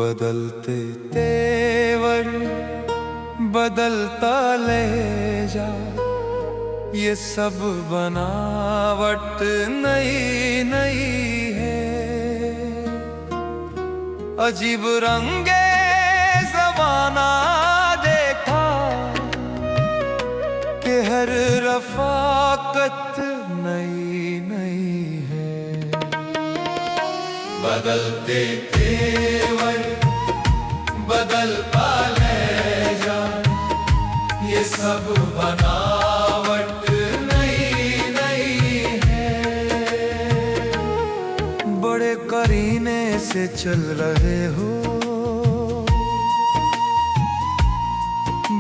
बदलते तेवर बदलता लहजा, ये सब बनावट नई नई है। अजीब रंगे ज़माना देखा कि हर रफ़ाकत नई नई है। बदलते तेवर बदलता लहजा, ये सब बनावट नई नई है। बड़े करीने से चल रहे हो,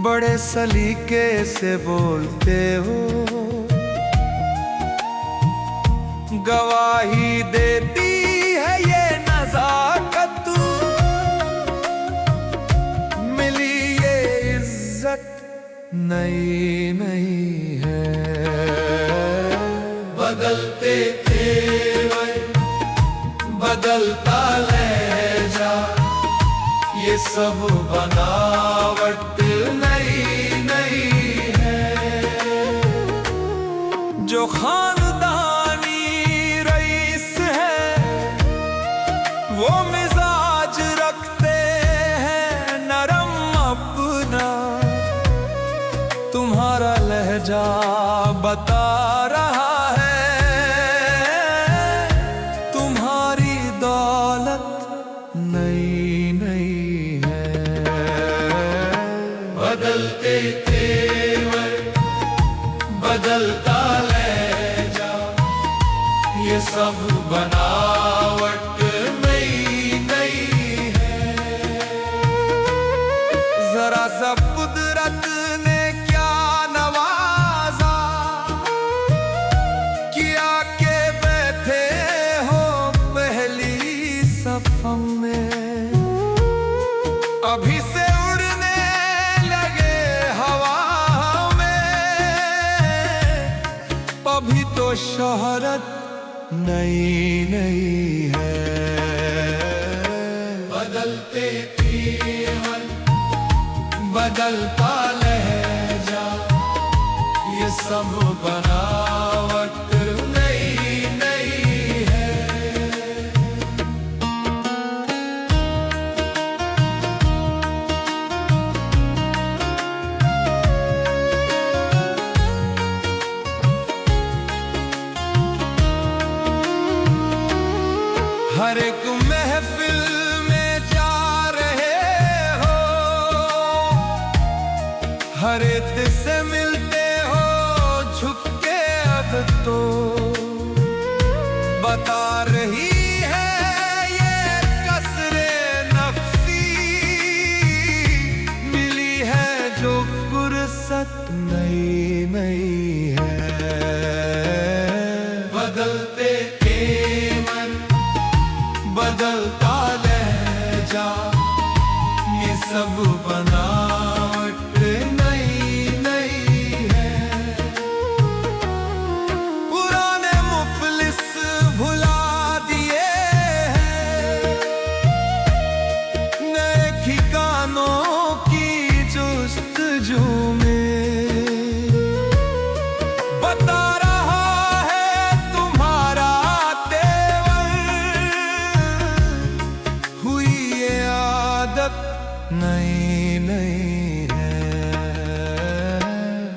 बड़े सलीके से बोलते हो, गवाही देती है ये नज़ाकत, मिली ये इज्जत नई नई है। बदलते तेवर बदलता लहजा, ये सब बनावट नई नई है। जो खानदानी रईस है वो मिजाज रखते हैं नरम अपना, तुम्हारा लहजा बता रहा है तुम्हारी दौलत नई नई है। बदलते तेवर बदलता लहजा, ये सब बनावट नई नई है। जरा सा कुदरत ने क्या नवाजा, किया के बैठे हो पहली सफ़ में, अभी से उड़ने लगे हवा में, अभी तो शोहरत नई नई है। बदलते तेवर बदलता लहजा, ये सब बनावट नई नई है। हर एक महफिल में जा रहे हो, हर एक से मिलते हो झुक के, अब तो बता रही है ये कसरे नफ्सी, मिली है जो फुर्सत नई नई है। बदलते तेवर बदलता लहजा, ये सब बनावट नई नई है। पुराने मुफलिस भुला दिए हैं, नए ठिकानों की जुस्तजू में, बता रहा है तुम्हारा तेवर, हुई ये आदत नई नई है।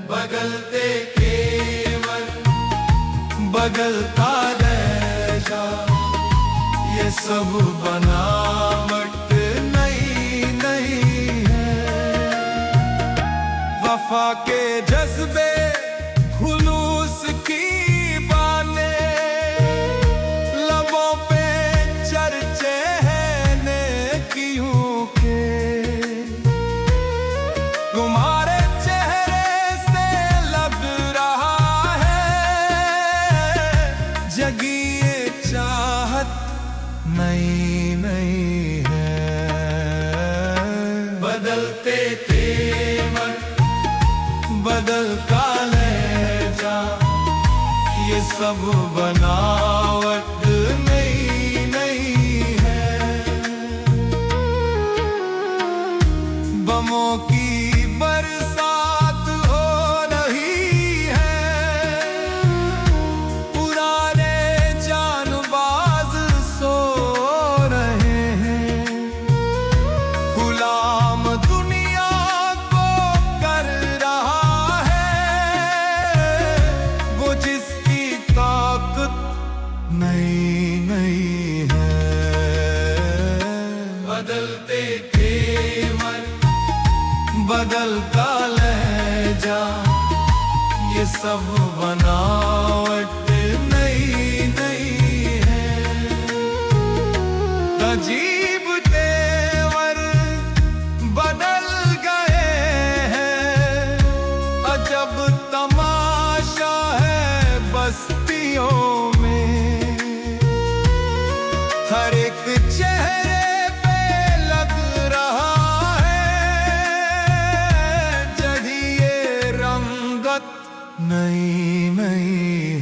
बदलते तेवर बदलता लहजा, ये सब बनावट नई नई है। वफा के जज्बे खुलूस की बाने, लबों पे चर्चे हैं नेकियों के, तुम्हारे चेहरे से लग रहा है जगी ये चाहत नई नई है। बदलते तेवर बदलता लहजा, ये सब बनावट नई नई है। नई नई है। बदलते तेवर, बदलता लहजा, ये सब बनावट नई नई है। अजीब तेवर बदल गए हैं, अजब तमाशा है बस्तियों में। हर एक चेहरे पे लग रहा है जड़ी ये रंगत नई नई